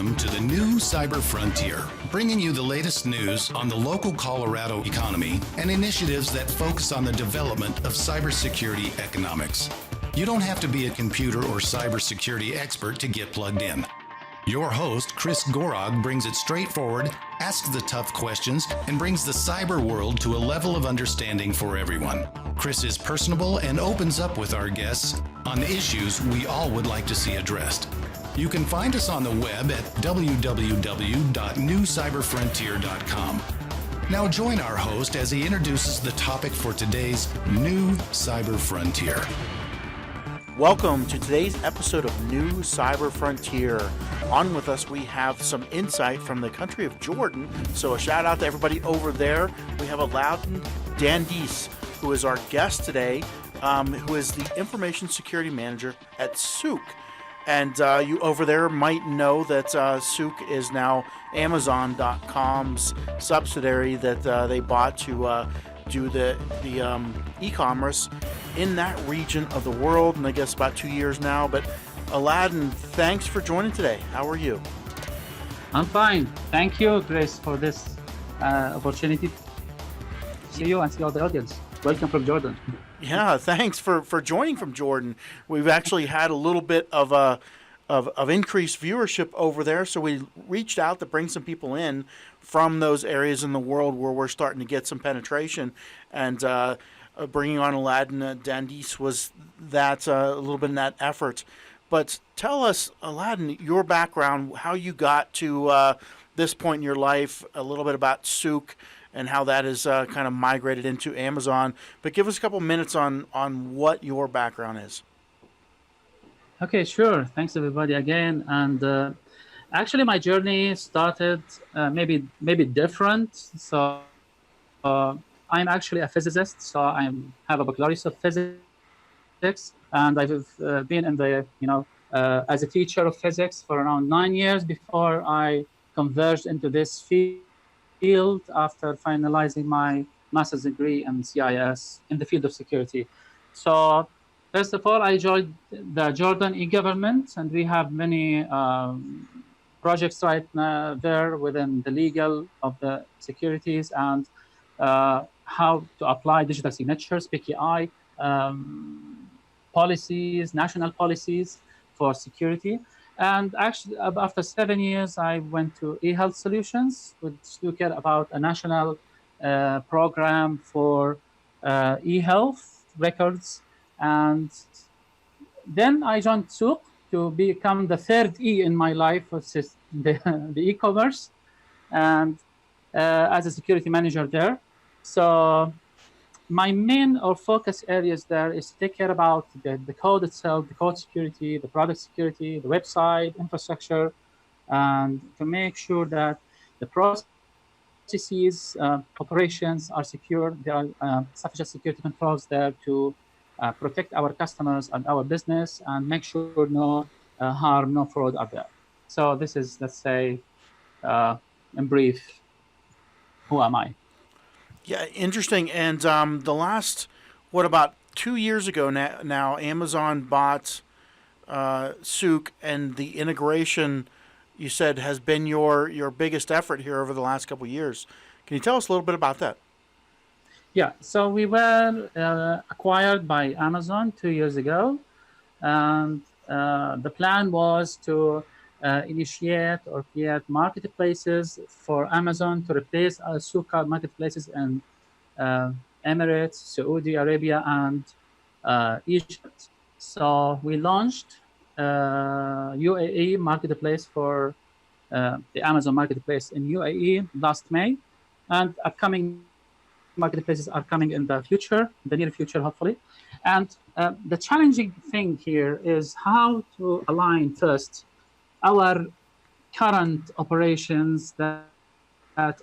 Welcome to the new Cyber Frontier, bringing you the latest news on the local Colorado economy and initiatives that focus on the development of cybersecurity economics. You don't have to be a computer or cybersecurity expert to get plugged in. Your host, Chris Gorog, brings it straightforward, asks the tough questions, and brings the cyber world to a level of understanding for everyone. Chris is personable and opens up with our guests on the issues we all would like to see addressed. You can find us on the web at www.newcyberfrontier.com. Now join our host as he introduces the topic for today's New Cyber Frontier. Welcome to today's episode of New Cyber Frontier. On with us, we have some insight from the country of Jordan. So a shout out to everybody over there. We have Aladdin Dandis, who is our guest today, who is the Information Security Manager at Souk. And you over there might know that Souk is now Amazon.com's subsidiary that they bought to do the e-commerce in that region of the world, and I guess about 2 years now. But Aladdin, thanks for joining today. How are you? I'm fine. Thank you, Grace, for this opportunity to see you and see all the audience. Welcome from Jordan. Yeah, thanks for joining from Jordan. We've actually had a little bit of increased viewership over there, so we reached out to bring some people in from those areas in the world where we're starting to get some penetration. And bringing on Aladdin Dandis was that a little bit in that effort. But tell us, Aladdin, your background, how you got to this point in your life, a little bit about Souk, and how that is kind of migrated into Amazon. But give us a couple minutes on what your background is. Okay, sure. Thanks, everybody, again. And actually, my journey started maybe different. So I'm actually a physicist. So I have a baccalaureate of physics, and I've been in the as a teacher of physics for around 9 years before I converged into this field after finalizing my master's degree in CIS in the field of security. So first of all, I joined the Jordan e-government, and we have many projects right now there within the legal of the securities and how to apply digital signatures, PKI, policies, national policies for security. And actually, after 7 years, I went to eHealth Solutions, which look at about a national program for eHealth records. And then I joined Souk to become the third E in my life, which is the e-commerce, and as a security manager there. So my main or focus areas there is to take care about the code itself, the code security, the product security, the website, infrastructure, and to make sure that the processes, operations are secure. There are sufficient security controls there to protect our customers and our business and make sure no harm, no fraud are there. So this is, let's say, in brief, who am I? Yeah, interesting. And the last, about 2 years ago now, Amazon bought Souk, and the integration, you said, has been your biggest effort here over the last couple of years. Can you tell us a little bit about that? Yeah, so we were acquired by Amazon 2 years ago, and the plan was to initiate or create marketplaces for Amazon to replace Souk marketplaces in Emirates, Saudi Arabia, and Egypt. So we launched UAE marketplace for the Amazon marketplace in UAE last May, and upcoming marketplaces are coming in the future, the near future, hopefully. And the challenging thing here is how to align first our current operations that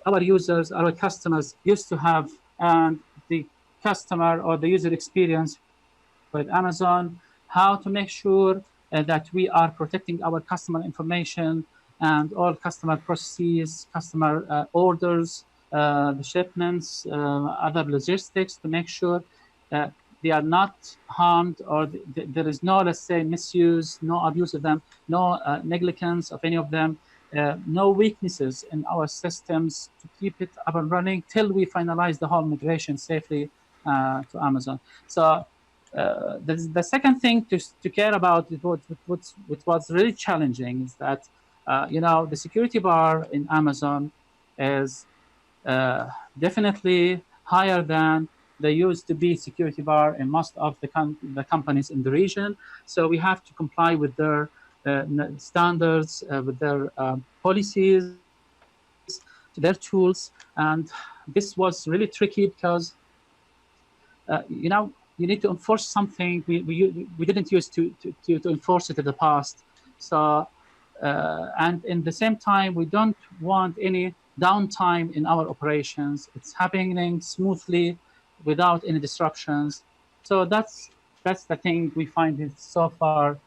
our users, our customers used to have, and the customer or the user experience with Amazon, how to make sure that we are protecting our customer information and all customer processes, customer orders, the shipments, other logistics, to make sure that they are not harmed or there is no, let's say, misuse, no abuse of them, no negligence of any of them. no weaknesses in our systems to keep it up and running till we finalize the whole migration safely to Amazon. So the second thing to care about, what was really challenging, is that the security bar in Amazon is definitely higher than there used to be security bar in most of the companies in the region. So we have to comply with their standards, with their policies, their tools. And this was really tricky because, you need to enforce something we didn't use to enforce it in the past. So, and in the same time, we don't want any downtime in our operations. It's happening smoothly without any disruptions. So that's the thing we find it so far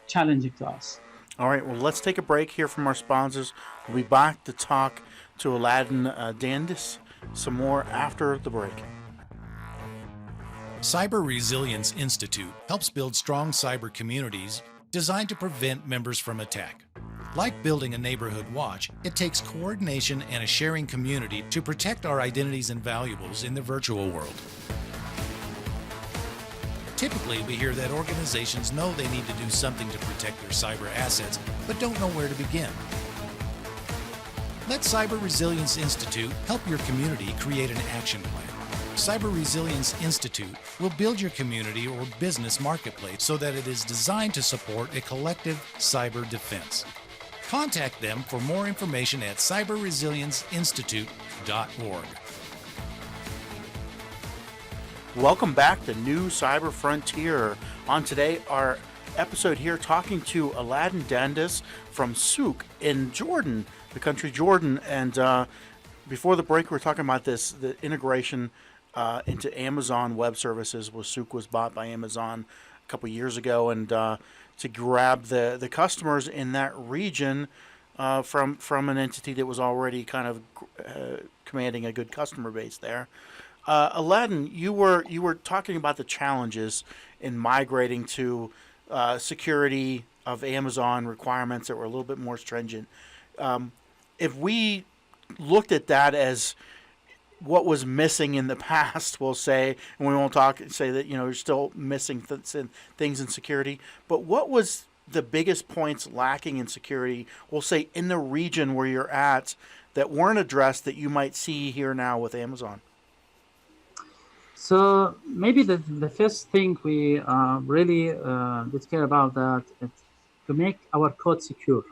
challenging to us. All right, well, let's take a break here from our sponsors. We'll be back to talk to Aladdin Dandis some more after the break. Cyber Resilience Institute helps build strong cyber communities designed to prevent members from attack. Like building a neighborhood watch, it takes coordination and a sharing community to protect our identities and valuables in the virtual world. Typically, we hear that organizations know they need to do something to protect their cyber assets, but don't know where to begin. Let Cyber Resilience Institute help your community create an action plan. Cyber Resilience Institute will build your community or business marketplace so that it is designed to support a collective cyber defense. Contact them for more information at cyberresilienceinstitute.org. Welcome back to New Cyber Frontier. On today, our episode here, talking to Aladdin Dandis from Souk in Jordan, the country Jordan. And before the break, we were talking about the integration into Amazon Web Services. Souk was bought by Amazon a couple years ago, and to grab the customers in that region from an entity that was already kind of commanding a good customer base there. Aladdin, you were talking about the challenges in migrating to security of Amazon requirements that were a little bit more stringent. If we looked at that as what was missing in the past, we'll say, and we won't say that you're still missing things in security, but what was the biggest points lacking in security, we'll say, in the region where you're at, that weren't addressed that you might see here now with Amazon? So maybe the first thing we really did care about that is to make our code secure.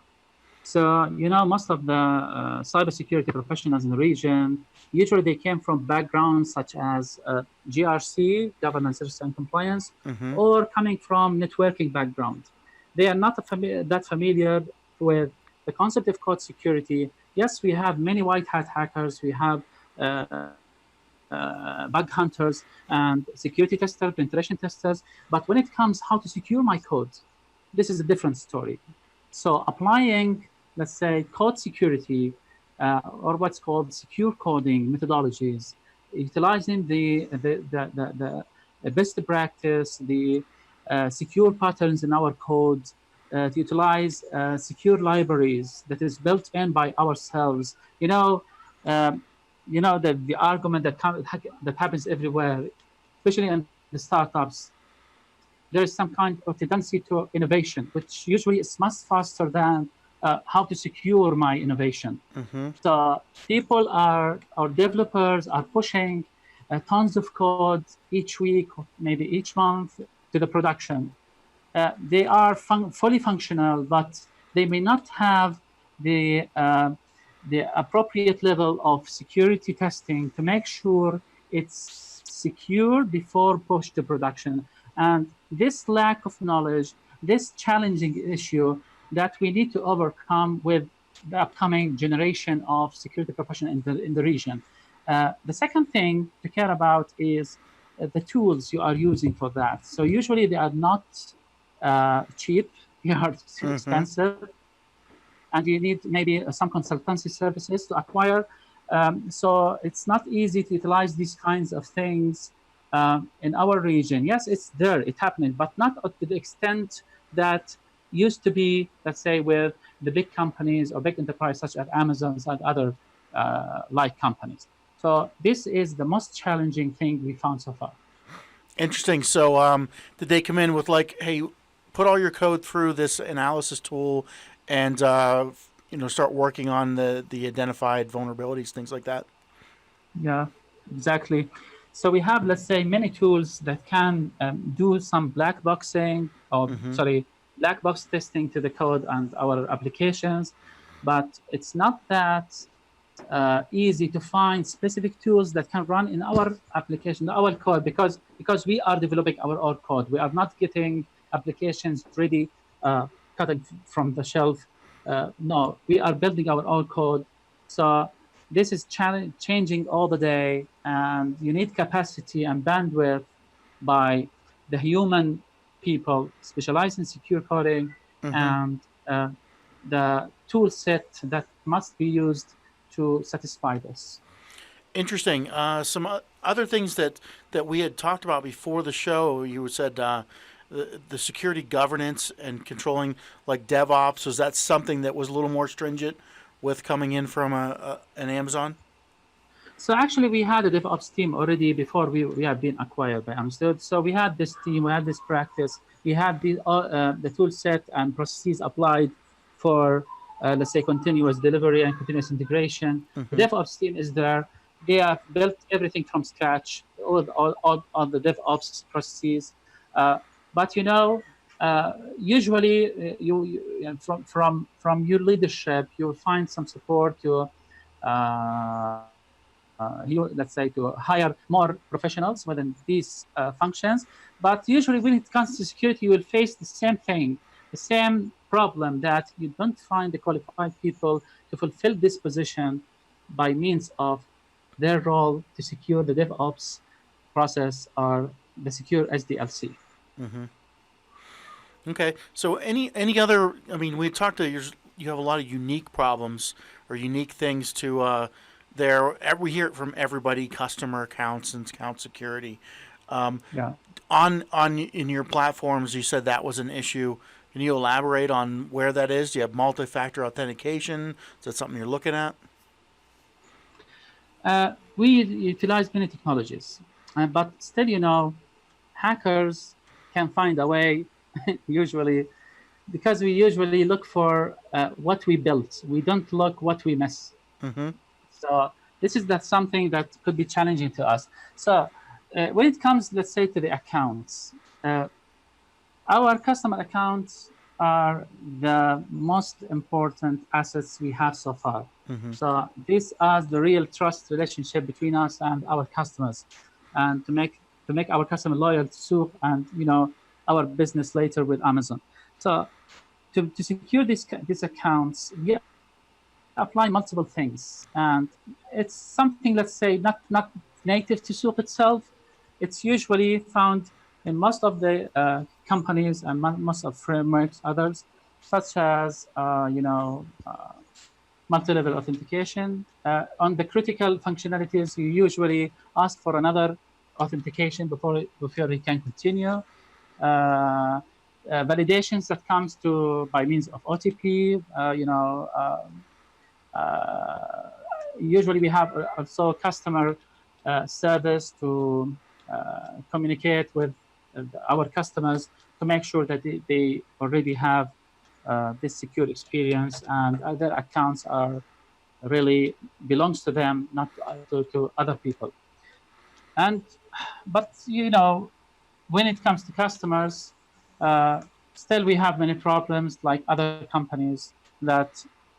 So, most of the cybersecurity professionals in the region, usually they came from backgrounds such as GRC, governance, risk and compliance, or coming from networking background. They are not that familiar with the concept of code security. Yes, we have many white hat hackers. We have bug hunters and security testers, penetration testers. But when it comes how to secure my code, this is a different story. So applying, let's say, code security or what's called secure coding methodologies, utilizing the best practice, the secure patterns in our code, to utilize secure libraries that is built in by ourselves. The argument that happens everywhere, especially in the startups, there is some kind of tendency to innovation, which usually is much faster than how to secure my innovation. So people or developers are pushing tons of code each week, maybe each month, to the production. They are fully functional, but they may not have the appropriate level of security testing to make sure it's secure before push to production. And this lack of knowledge, this challenging issue that we need to overcome with the upcoming generation of security professionals in the region. The second thing to care about is the tools you are using for that. So usually they are not cheap, they are too expensive, and you need maybe some consultancy services to acquire. So it's not easy to utilize these kinds of things in our region. Yes, it's there, it's happening, but not to the extent that used to be, let's say, with the big companies or big enterprises such as Amazon's and other like companies. So this is the most challenging thing we found so far. Interesting. So, did they come in with like, hey, put all your code through this analysis tool, and start working on the identified vulnerabilities, things like that? Yeah, exactly. So we have, let's say, many tools that can do some black boxing or Mm-hmm. sorry, black box testing to the code and our applications, but it's not that easy to find specific tools that can run in our application, our code, because we are developing our own code. We are not getting applications ready, cut from the shelf. No, we are building our own code. So this is changing all the day, and you need capacity and bandwidth by the human people specialized in secure coding Mm-hmm. and the tool set that must be used to satisfy this. Interesting. Some other things that we had talked about before the show. You said the security governance and controlling, like DevOps. Was that something that was a little more stringent with coming in from an Amazon? So actually, we had a DevOps team already before we have been acquired by Amazon. So we had this team, we had this practice, we had the tool set and processes applied for, let's say, continuous delivery and continuous integration. The Mm-hmm. DevOps team is there. They have built everything from scratch, all the DevOps processes. Uh, but usually from your leadership, you'll find some support to let's say, to hire more professionals within these functions. But usually, when it comes to security, you will face the same thing, the same problem that you don't find the qualified people to fulfill this position by means of their role to secure the DevOps process or the secure SDLC. Mm-hmm. Okay. So any other? I mean, we talked to you have a lot of unique problems or unique things to there. We hear it from everybody: customer accounts and account security. Um, Yeah. on in your platforms, you said that was an issue. Can you elaborate on where that is? Do you have multi-factor authentication? Is that something you're looking at? We utilize many technologies, but still, hackers can find a way usually because we usually look for what we built. We don't look what we miss. Mm-hmm. So this is that something that could be challenging to us. So when it comes, let's say, to the accounts, uh, our customer accounts are the most important assets we have so far. Mm-hmm. So these are the real trust relationship between us and our customers, and to make our customer loyal to Souq and our business later with Amazon. So to secure these accounts, we apply multiple things, and it's something, let's say, not native to Souq itself. It's usually found in most of the companies and most of frameworks, others, such as multi-level authentication. On the critical functionalities, you usually ask for another authentication before you can continue. Validations that comes to by means of OTP. Uh, Usually we have also customer service to communicate with our customers to make sure that they already have this secure experience and their accounts are really belongs to them, not to other people. And but when it comes to customers, uh, still we have many problems like other companies. That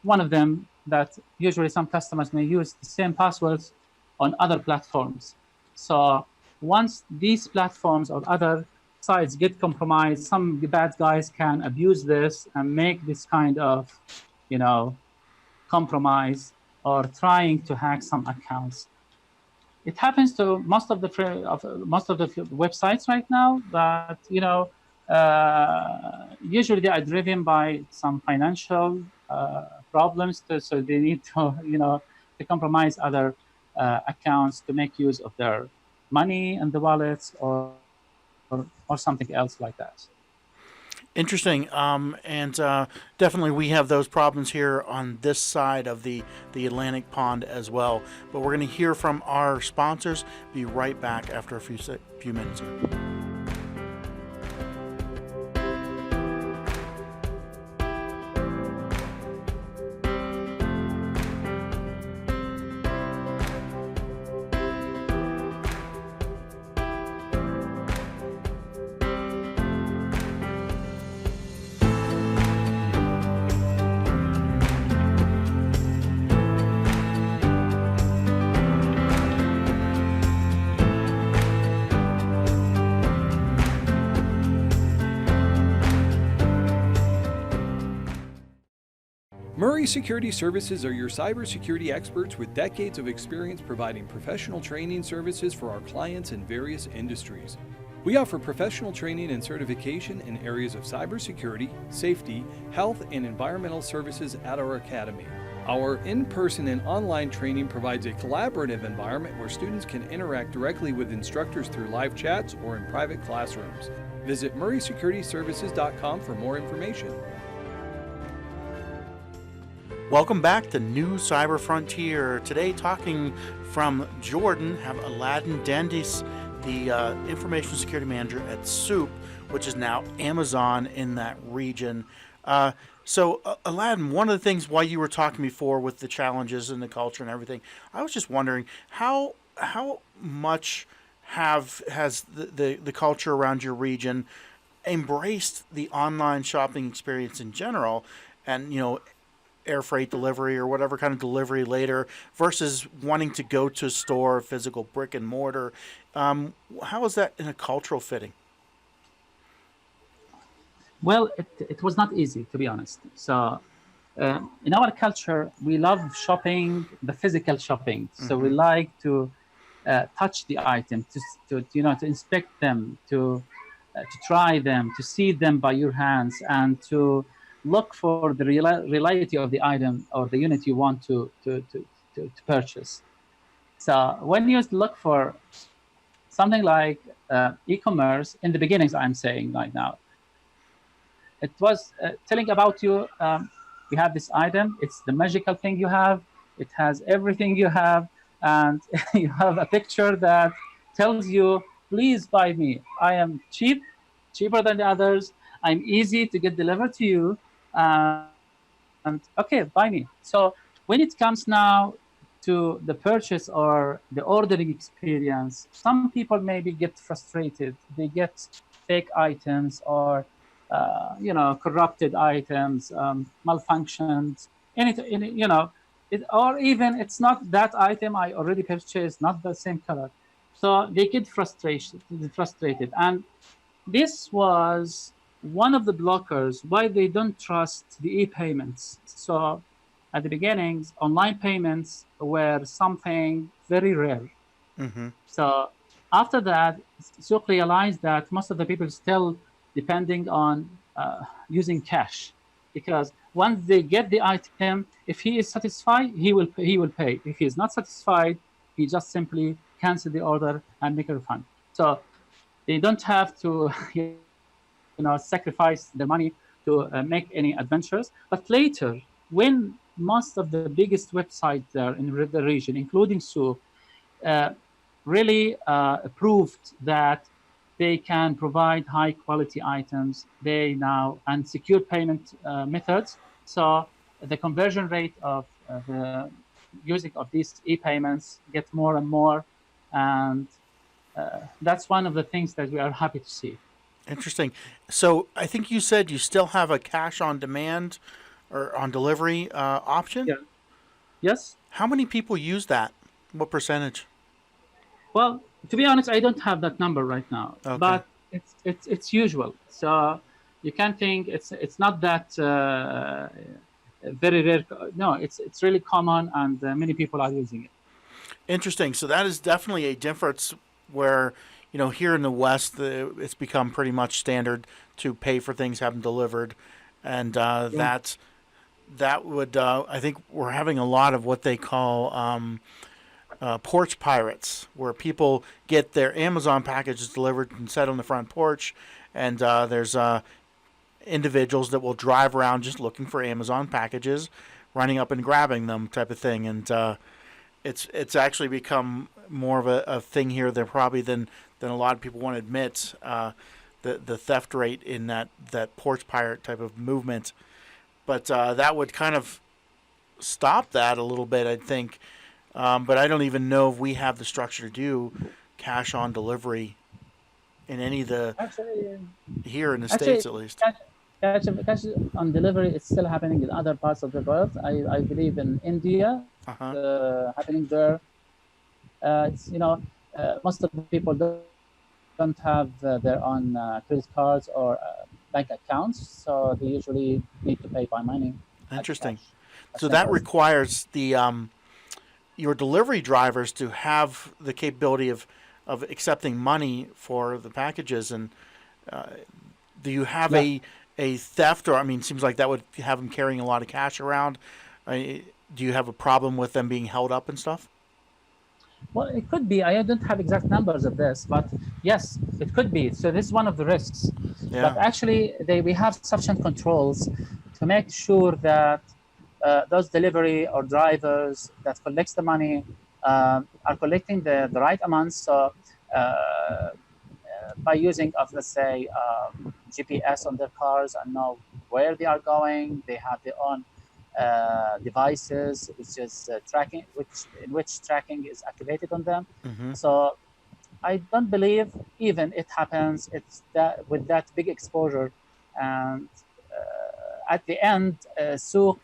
one of them that usually some customers may use the same passwords on other platforms. So once these platforms or other sites get compromised, some bad guys can abuse this and make this kind of, you know, compromise or trying to hack some accounts. It happens to most of the websites right now, but usually they are driven by some financial problems, so they need to to compromise other accounts to make use of their money and the wallets or something else like that. Interesting. And definitely we have those problems here on this side of the Atlantic pond as well. But we're going to hear from our sponsors. Be right back after a few minutes here. Murray Security Services are your cybersecurity experts with decades of experience providing professional training services for our clients in various industries. We offer professional training and certification in areas of cybersecurity, safety, health, and environmental services at our academy. Our in-person and online training provides a collaborative environment where students can interact directly with instructors through live chats or in private classrooms. Visit murraysecurityservices.com for more information. Welcome back to New Cyber Frontier. Today, talking from Jordan, have Aladdin Dendis, the Information Security Manager at SOUP, which is now Amazon in that region. So, Aladdin, one of the things while you were talking before with the challenges and the culture and everything, I was just wondering how much has the culture around your region embraced the online shopping experience in general, and air freight delivery or whatever kind of delivery later versus wanting to go to a store, physical brick and mortar. How is that in a cultural fitting? Well, it was not easy, to be honest. So in our culture, we love shopping, the physical shopping. So we like to touch the item, to inspect them, to try them, to see them by your hands, and to look for the reality of the item or the unit you want to purchase. So when you look for something like e-commerce, in the beginnings, I'm saying right now, it was telling about you, you have this item, it's the magical thing you have, it has everything you have, and you have a picture that tells you, please buy me. I am cheaper than the others. I'm easy to get delivered to you. And okay, buy me. So when it comes now to the purchase or the ordering experience, some people maybe get frustrated. They get fake items or corrupted items, malfunctions, or even it's not that item I already purchased, not the same color. So they get frustrated. And this was one of the blockers why they don't trust the e-payments. So at the beginnings, online payments were something very rare. Mm-hmm. So after that, Souk realized that most of the people still depending on using cash, because once they get the item, if he is satisfied, he will pay. If he is not satisfied, he just simply cancel the order and make a refund. So they don't have to sacrifice the money to make any adventures. But later, when most of the biggest websites there in the region, including SOUP, really proved that they can provide high quality items, and secure payment methods. So the conversion rate of the using of these e-payments get more and more. And that's one of the things that we are happy to see. Interesting. So I think you said you still have a cash on demand or on delivery option? Yeah. Yes. How many people use that? What percentage? Well, to be honest, I don't have that number right now, Okay. but it's usual. So you can think it's not that very rare. No, it's really common, and many people are using it. Interesting. So that is definitely a difference where, here in the West, it's become pretty much standard to pay for things, have them delivered. And that would, I think we're having a lot of what they call porch pirates, where people get their Amazon packages delivered and set on the front porch. And there's individuals that will drive around just looking for Amazon packages, running up and grabbing them type of thing. And it's actually become more of a thing here than probably than a lot of people want to admit. The theft rate in that porch pirate type of movement, but that would kind of stop that a little bit, I think. But I don't even know if we have the structure to do cash on delivery in any of the here in the States, at least. Cash on delivery is still happening in other parts of the world. I believe in India, happening there. It's, most of the people don't have their own credit cards or bank accounts, so they usually need to pay by money. Interesting. So that requires the your delivery drivers to have the capability of accepting money for the packages. And do you have a theft, or it seems like that would have them carrying a lot of cash around? Do you have a problem with them being held up and stuff? Well, it could be. I don't have exact numbers of this, but yes, it could be. So this is one of the risks. Yeah. But actually, we have sufficient controls to make sure that those delivery or drivers that collects the money are collecting the right amounts. So by using of, let's say, GPS on their cars and know where they are going, they have their own devices, which is tracking, which tracking is activated on them. So I don't believe even it happens. It's that with that big exposure, and at the end, Souq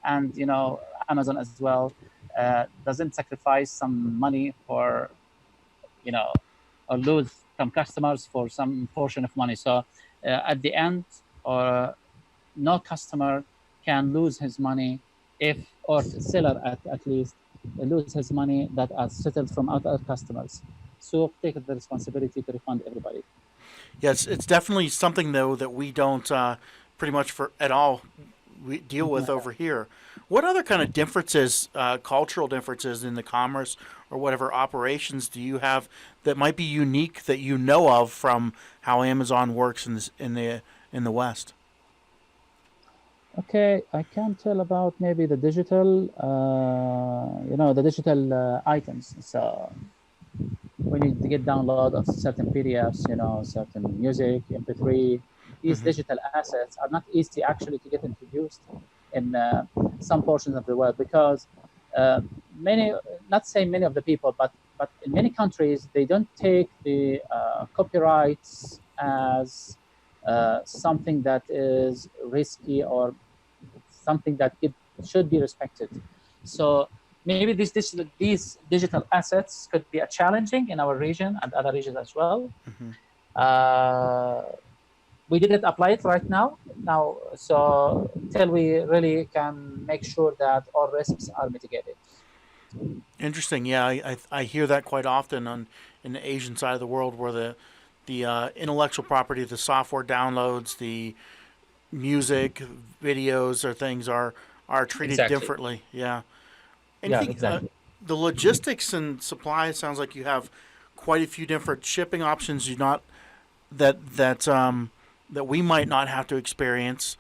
and Amazon as well doesn't sacrifice some money for or lose some customers for some portion of money. So at the end, or no customer can lose his money or seller at least lose his money that are settled from other customers. So take the responsibility to refund everybody. Yes, it's definitely something though that we don't pretty much at all we deal with over here. What other kind of differences, cultural differences in the commerce or whatever operations do you have that might be unique that you know of from how Amazon works in the West? Okay, I can tell about maybe the digital, the digital items. So when you get download of certain PDFs, certain music, MP3, these digital assets are not easy actually to get introduced in some portions of the world, because not say many of the people, but in many countries, they don't take the copyrights as something that is risky or something that should be respected. So maybe these digital assets could be challenging in our region and other regions as well. We didn't apply it right now, so until we really can make sure that all risks are mitigated. Interesting. Yeah, I hear that quite often in the Asian side of the world, where the intellectual property, the software downloads, the music, videos, or things are treated differently. Yeah. Exactly. The logistics and supply sounds like you have quite a few different shipping options. You not that we might not have to experience.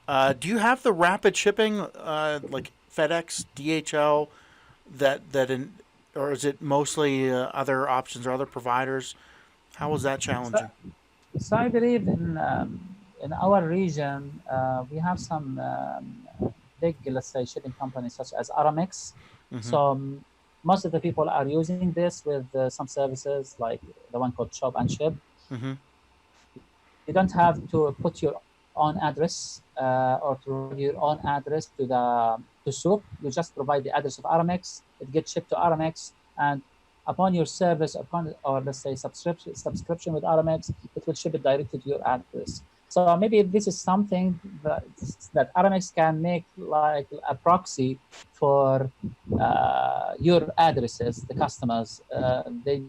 Do you have the rapid shipping like FedEx, DHL, or is it mostly other options or other providers? How is that challenging? So I believe in our region, we have some big, let's say, shipping companies such as Aramex. So most of the people are using this with some services like the one called Shop and Ship. You don't have to put your own address or to provide your own address to Souq. You just provide the address of Aramex. It gets shipped to Aramex, and upon your service, or let's say subscription with Aramex, it will ship it directly to your address. So maybe this is something that Aramex can make like a proxy for your addresses, the customers. They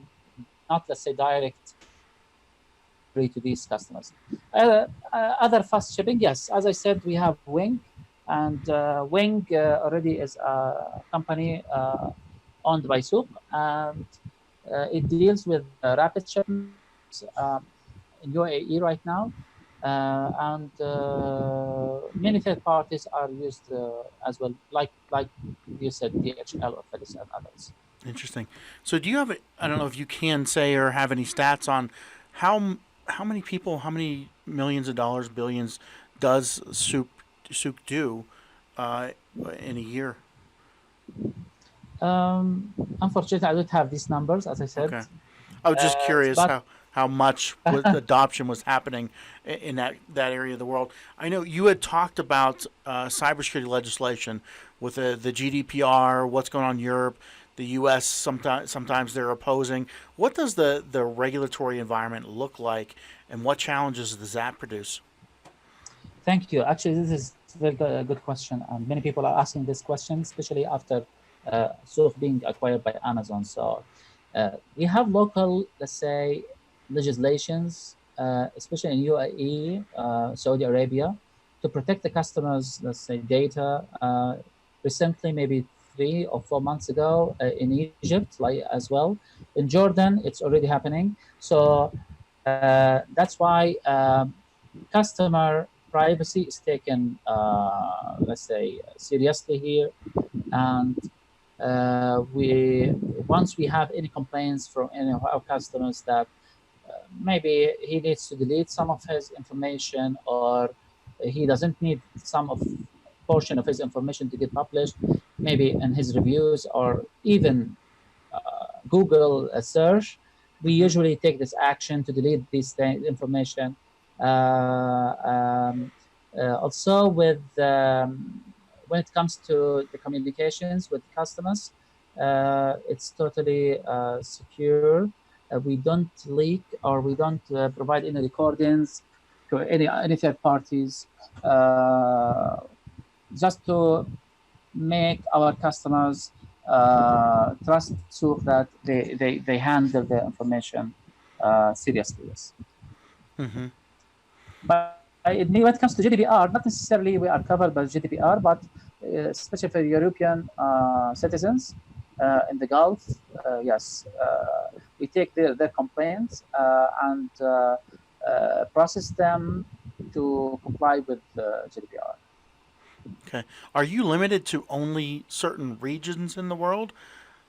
not, let's say, direct to these customers. Other fast shipping, yes. As I said, we have Wing, and Wing already is a company owned by Souq, and it deals with rapid shipments in UAE right now. and many third parties are used as well, like you said, DHL or FedEx and others. Interesting. So, do you have? I don't know if you can say or have any stats on how many people, how many millions of dollars, billions, does Souk do uh, in a year? Unfortunately, I don't have these numbers, as I said, Okay. I was just curious but how much adoption was happening in that area of the world. I know you had talked about cybersecurity legislation with the GDPR, what's going on in Europe, the U.S. Sometimes they're opposing. What does the regulatory environment look like, and what challenges does that produce? thank you. Actually, this is a very good question, and many people are asking this question, especially after sort of being acquired by Amazon. So we have local, let's say, legislations, especially in UAE, Saudi Arabia, to protect the customers, let's say, data. Recently, maybe 3 or 4 months ago, in Egypt, like as well. In Jordan, it's already happening. So that's why customer privacy is taken, let's say, seriously here. And we once we have any complaints from any of our customers that maybe he needs to delete some of his information, or he doesn't need some of portion of his information to get published, maybe in his reviews or even Google search, we Hmm. usually take this action to delete this information. Also, when it comes to the communications with customers, it's totally secure. We don't leak, or we don't provide any recordings to any third parties, just to make our customers trust so that they handle the information seriously. Yes. Hmm. But when it comes to GDPR, not necessarily we are covered by GDPR, but especially for European citizens in the Gulf, yes, we take their complaints and process them to comply with GDPR. Okay. Are you limited to only certain regions in the world?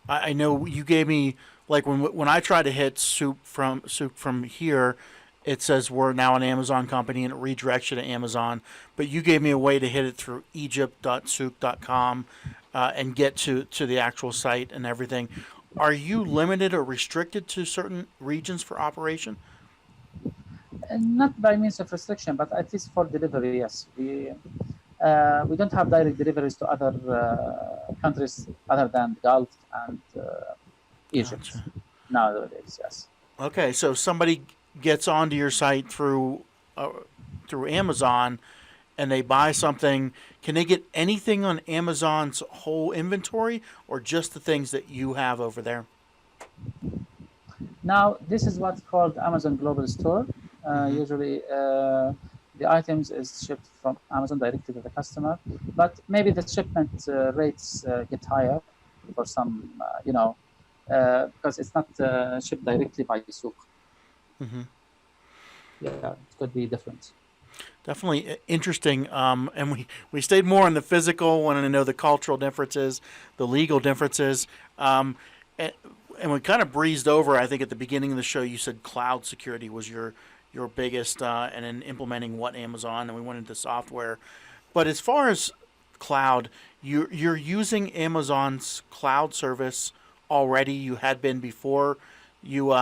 I know you gave me, like, when I try to hit soup from here, it says we're now an Amazon company and it redirects you to Amazon. But you gave me a way to hit it through Egypt.souk.com and get to the actual site and everything. Are you limited or restricted to certain regions for operation? And not by means of restriction, but at least for delivery, yes. We don't have direct deliveries to other countries other than the Gulf and Egypt Gotcha. nowadays, yes. Okay, so if somebody gets onto your site through Amazon and they buy something, can they get anything on Amazon's whole inventory or just the things that you have over there? Now, this is what's called Amazon Global Store. Hmm. Usually, the items is shipped from Amazon directly to the customer, but maybe the shipment rates get higher for some, because it's not shipped directly by Souk. Hmm. Yeah, it could be different. Definitely interesting. And we stayed more on the physical, wanting to know the cultural differences, the legal differences. And, and we kind of breezed over, I think, at the beginning of the show, you said cloud security was your biggest, and in implementing what Amazon, and we went into software. But as far as cloud, you're using Amazon's cloud service already. You had been before you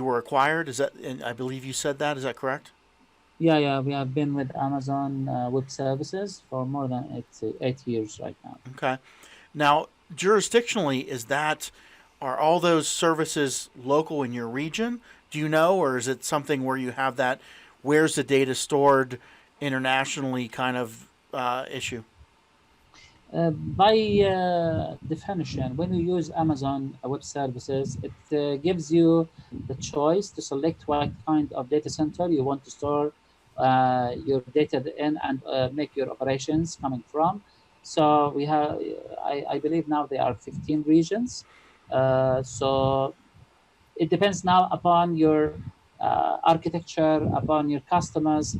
were acquired. Is that? And I believe you said that. Is that correct? Yeah, yeah, we have been with Amazon Web Services for more than 8 years right now. Okay. Now, jurisdictionally, are all those services local in your region? Do you know, or is it something where you have that? Where's the data stored internationally? Kind of issue. By definition, when you use Amazon Web Services, it gives you the choice to select what kind of data center you want to store your data in and make your operations coming from. So we have, I believe now there are 15 regions. So it depends now upon your architecture, upon your customers,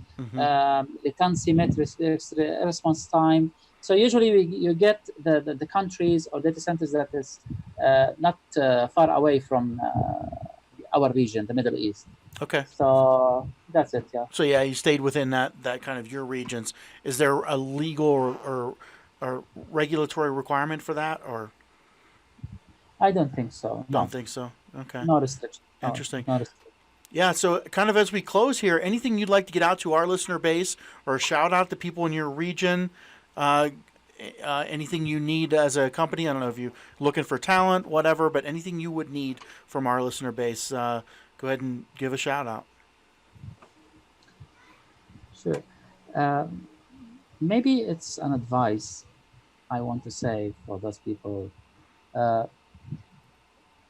latency metrics, response time. So usually you get the countries or data centers that is not far away from our region, the Middle East. Okay. So that's it, yeah. So yeah, you stayed within that kind of your regions. Is there a legal or regulatory requirement for that, or I don't think so. No. don't think so? Okay. No restriction. No, Interesting. no restriction. Yeah, so kind of as we close here, anything you'd like to get out to our listener base or shout out to people in your region? Anything you need as a company? I don't know if you're looking for talent, whatever, but anything you would need from our listener base, go ahead and give a shout out. Sure. Maybe it's an advice I want to say for those people.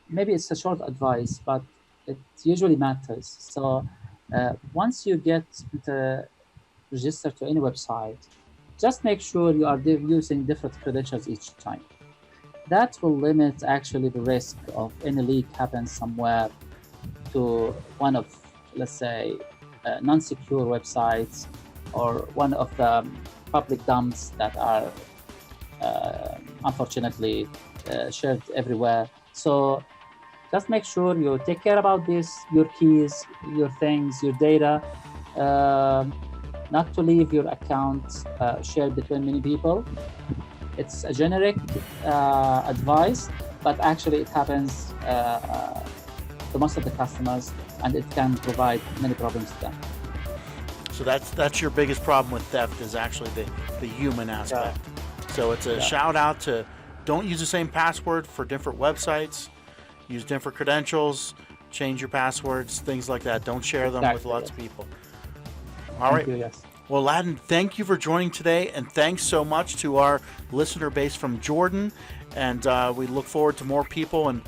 Maybe it's a short advice, but it usually matters. So once you get registered to any website, just make sure you are using different credentials each time. That will limit actually the risk of any leak happens somewhere to one of, let's say, non-secure websites or one of the public dumps that are unfortunately shared everywhere. So just make sure you take care about this, your keys, your things, your data, not to leave your account shared between many people. It's a generic advice, but actually it happens to most of the customers, and it can provide many problems to them. So that's your biggest problem with theft is actually the human aspect. Yeah. So it's a shout out to don't use the same password for different websites. Use different credentials, change your passwords, things like that. Don't share them with lots of people. All right. Thank you, yes. Well, Laden, thank you for joining today, and thanks so much to our listener base from Jordan. And we look forward to more people. And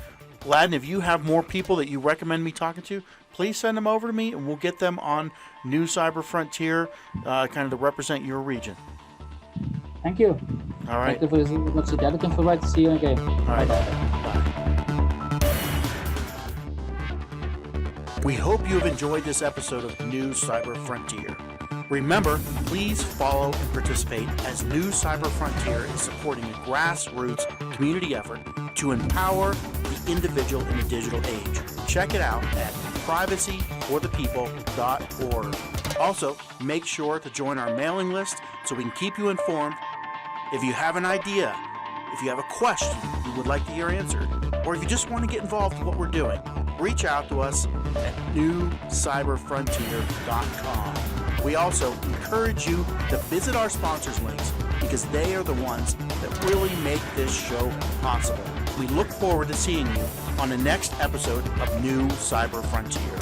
Laden, if you have more people that you recommend me talking to, please send them over to me, and we'll get them on New Cyber Frontier, kind of to represent your region. Thank you. All right. Thank you for listening. Looking forward to see you again. All right. Bye. We hope you have enjoyed this episode of New Cyber Frontier. Remember, please follow and participate as New Cyber Frontier is supporting a grassroots community effort to empower the individual in the digital age. Check it out at privacyforthepeople.org. Also, make sure to join our mailing list so we can keep you informed. If you have an idea, if you have a question you would like to hear answered, or if you just want to get involved in what we're doing, reach out to us at newcyberfrontier.com. We also encourage you to visit our sponsors links because they are the ones that really make this show possible. We look forward to seeing you on the next episode of New Cyber Frontier.